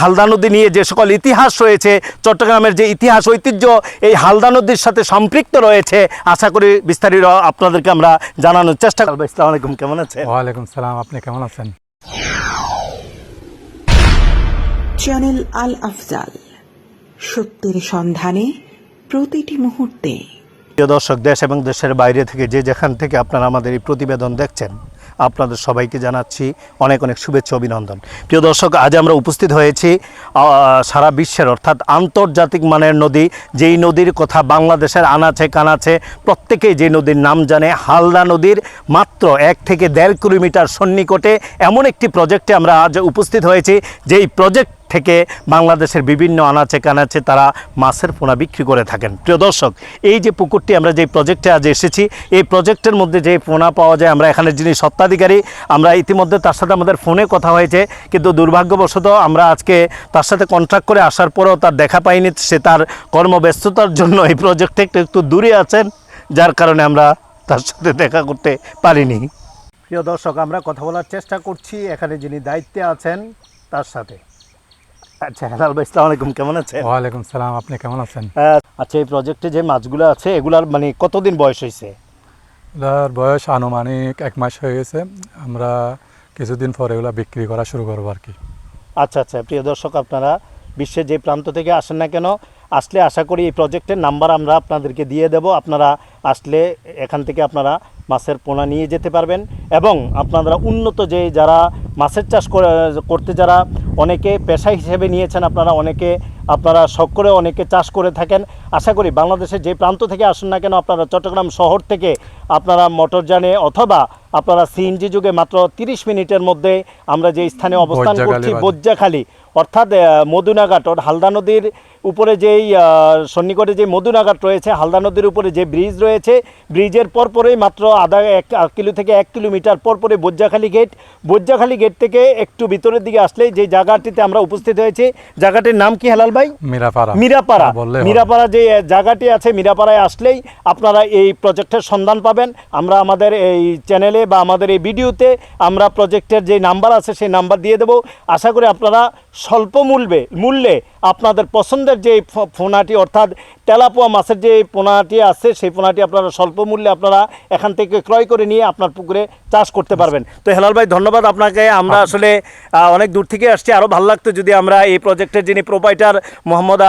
হালদা নদী নিয়ে যে সকল ইতিহাস রয়েছে, চট্টগ্রামের যে ইতিহাস ঐতিহ্য এই হালদা নদীর সাথে সম্পৃক্ত রয়েছে, আশা করি বিস্তারিত আপনাদেরকে আমরা জানানোর চেষ্টা করব। আসসালামু আলাইকুম, কেমন আছেন? ওয়ালাইকুম সালাম, আপনি কেমন আছেন? চ্যানেল আল আফজাল, সত্যের সন্ধানে প্রতিটি মুহূর্তে। প্রিয় দর্শক, দেশ এবং দেশের বাইরে থেকে যে যেখান থেকে আপনারা আমাদের এই প্রতিবেদন দেখছেন, আপনাদের সবাইকে জানাচ্ছি অনেক অনেক শুভেচ্ছা, অভিনন্দন। প্রিয় দর্শক, আজ আমরা উপস্থিত হয়েছি সারা বিশ্বের অর্থাৎ আন্তর্জাতিক মানের নদী, যেই নদীর কথা বাংলাদেশের আনাচে কানাচে প্রত্যেকেই যে নদীর নাম জানে, হালদা নদীর মাত্র 1 থেকে 1.5 কিলোমিটার সন্নিকটে এমন একটি প্রজেক্টে আমরা আজ উপস্থিত হয়েছি, যেই প্রজেক্ট থেকে বাংলাদেশের বিভিন্ন আনাচে কানাচে তারা মাছের পোনা বিক্রি করে থাকেন। প্রিয় দর্শক, এই যে পুকুরটি আমরা যে প্রজেক্টে আজ এসেছি, এই প্রজেক্টের মধ্যে যে পোনা পাওয়া যায়, আমরা এখানে যিনি স্বত্বাধিকারী, আমরা ইতিমধ্যে তার সাথে আমাদের ফোনে কথা হয়েছে, কিন্তু দুর্ভাগ্যবশত আমরা আজকে তার সাথে কন্ট্রাক্ট করে আসার পরেও তার দেখা পাইনি। সে তার কর্মব্যস্ততার জন্য এই প্রজেক্ট থেকে একটু দূরে আছেন, যার কারণে আমরা তার সাথে দেখা করতে পারিনি। প্রিয় দর্শক, আমরা কথা বলার চেষ্টা করছি এখানে যিনি দায়িত্বে আছেন তার সাথে। আচ্ছা, হেলাল ভাই, আসসালামু আলাইকুম, কেমন আছেন? ওয়ালাইকুম সালাম, আপনি কেমন আছেন? আচ্ছা, এই প্রজেক্টে যে মাছগুলো আছে এগুলার মানে কতদিন বয়স হয়েছে? এগুলার বয়স আনুমানিক 1 মাস হয়ে গেছে। আমরা কিছুদিন পরে এগুলা বিক্রি করা শুরু করবো আর কি। আচ্ছা আচ্ছা, প্রিয় দর্শক, আপনারা বিশ্বের যে প্রান্ত থেকে আসেন না কেন, আসলে আশা করি এই প্রজেক্টের নাম্বার আমরা আপনাদেরকে দিয়ে দেব। আপনারা আসলে এখান থেকে আপনারা মাছের পোনা নিয়ে যেতে পারবেন, এবং আপনারা উন্নত যে যারা মাছের চাষ করতে যারা অনেকে পেশা হিসেবে নিয়েছেন, আপনারা শখ করে অনেকে চাষ করে থাকেন। আশা করি বাংলাদেশের যে প্রান্ত থেকে আসুন না কেন, আপনারা চট্টগ্রাম শহর থেকে আপনারা মোটরযানে অথবা আপনারা সিএনজি যুগে মাত্র 30 মিনিটের মধ্যে আমরা যে স্থানে অবস্থান করছি, বজ্জাখালী অর্থাৎ মধুনাঘাট, হালদা নদীর উপরে যেই সন্নিকটে যে মধুনাঘাট রয়েছে, হালদা নদীর উপরে যে ব্রিজ রয়েছে, ব্রিজের পরপরেই মাত্র আধা কিলো থেকে 1 কিলোমিটার পরপরে বজ্জাখালী গেট থেকে একটু ভিতরের দিকে আসলেই যে জায়গাটিতে আমরা উপস্থিত হয়েছি, জায়গাটির নাম কি হেলাল ভাই? মিরাপাড়া যে জায়গাটি আছে, মিরাপাড়ায় আসলেই আপনারা এই প্রজেক্টের সন্ধান পাবেন। আমরা আমাদের এই চ্যানেলে বা আমাদের এই ভিডিওতে আমরা প্রজেক্টের যে নাম্বার আছে সেই নাম্বার দিয়ে দেব। আশা করি আপনারা স্বল্প মূল্যে আপনাদের পছন্দের যে পোনাটি অর্থাৎ তেলাপোয়া মাছের যে পোনাটি আছে, সেই পোনাটি আপনারা স্বল্প মূল্যে আপনারা এখান থেকে ক্রয় করে নিয়ে আপনার পুকুরে চাষ করতে পারবেন। তো হেলাল ভাই, ধন্যবাদ আপনাকে। আমরা আসলে অনেক দূর থেকে আসছি, আরও ভালো লাগতো যদি আমরা এই প্রজেক্টের যিনি প্রোপাইটার মোহাম্মদ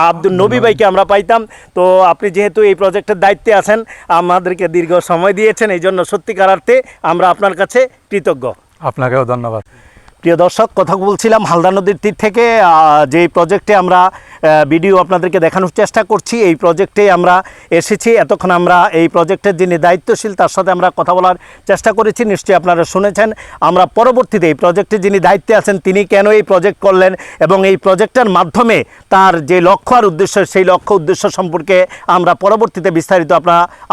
আব্দুল নবী ভাইকে আমরা পাইতাম। তো আপনি যেহেতু এই প্রজেক্টের দায়িত্বে আছেন, আমাদেরকে দীর্ঘ সময় দিয়েছেন, এই জন্য সত্যিকার অর্থে আমরা আপনার কাছে কৃতজ্ঞ। আপনাকেও ধন্যবাদ। প্রিয় দর্শক, কথা বলছিলাম হালদা নদীর তীর থেকে যে প্রজেক্টে আমরা ভিডিও আপনাদেরকে দেখানোর চেষ্টা করছি, এই প্রজেক্টে আমরা এসেছি। এতক্ষণ আমরা এই প্রজেক্টের যিনি দায়িত্বশীল তার সাথে আমরা কথা বলার চেষ্টা করেছি, নিশ্চয়ই আপনারা শুনেছেন। আমরা পরবর্তীতে এই প্রজেক্টে যিনি দায়িত্বে আছেন তিনি কেন এই প্রজেক্ট করলেন এবং এই প্রজেক্টের মাধ্যমে তার যে লক্ষ্য আর উদ্দেশ্য, সেই লক্ষ্য উদ্দেশ্য সম্পর্কে আমরা পরবর্তীতে বিস্তারিত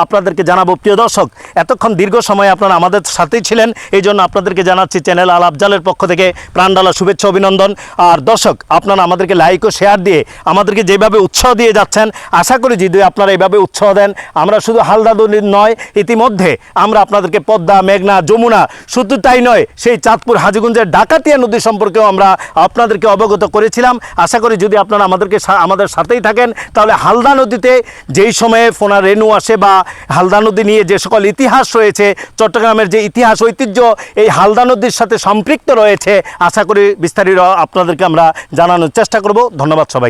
আপনাদেরকে জানাবো। প্রিয় দর্শক, এতক্ষণ দীর্ঘ সময় আপনারা আমাদের সাথেই ছিলেন, এই জন্য আপনাদেরকে জানাচ্ছি চ্যানেল আল আফজালের পক্ষ থেকে প্রাণঢালা শুভেচ্ছা, অভিনন্দন। আর দর্শক, আপনারা আমাদেরকে লাইক ও শেয়ার দিয়ে আমাদেরকে যেভাবে উৎসাহ দিয়ে যাচ্ছেন, আশা করি যদি আপনারা এইভাবে উৎসাহ দেন, আমরা শুধু হালদা নদীর নয়, ইতিমধ্যে আমরা আপনাদেরকে পদ্মা, মেঘনা, যমুনা, শুধু তাই নয়, সেই চাঁদপুর হাজীগঞ্জের ডাকাতিয়া নদী সম্পর্কেও আমরা আপনাদেরকে অবগত করেছিলাম। আশা করি যদি আপনারা আমাদের সাথেই থাকেন, তাহলে হালদা নদীতে যেই সময়ে ফোনা রেণু আসে বা হালদা নদী নিয়ে যে সকল ইতিহাস রয়েছে, চট্টগ্রামের যে ইতিহাস ঐতিহ্য এই হালদা নদীর সাথে সম্পৃক্ত রয়েছে, আশা করি বিস্তারিত আপনাদেরকে আমরা জানানোর চেষ্টা করব। ধন্যবাদ সবাই।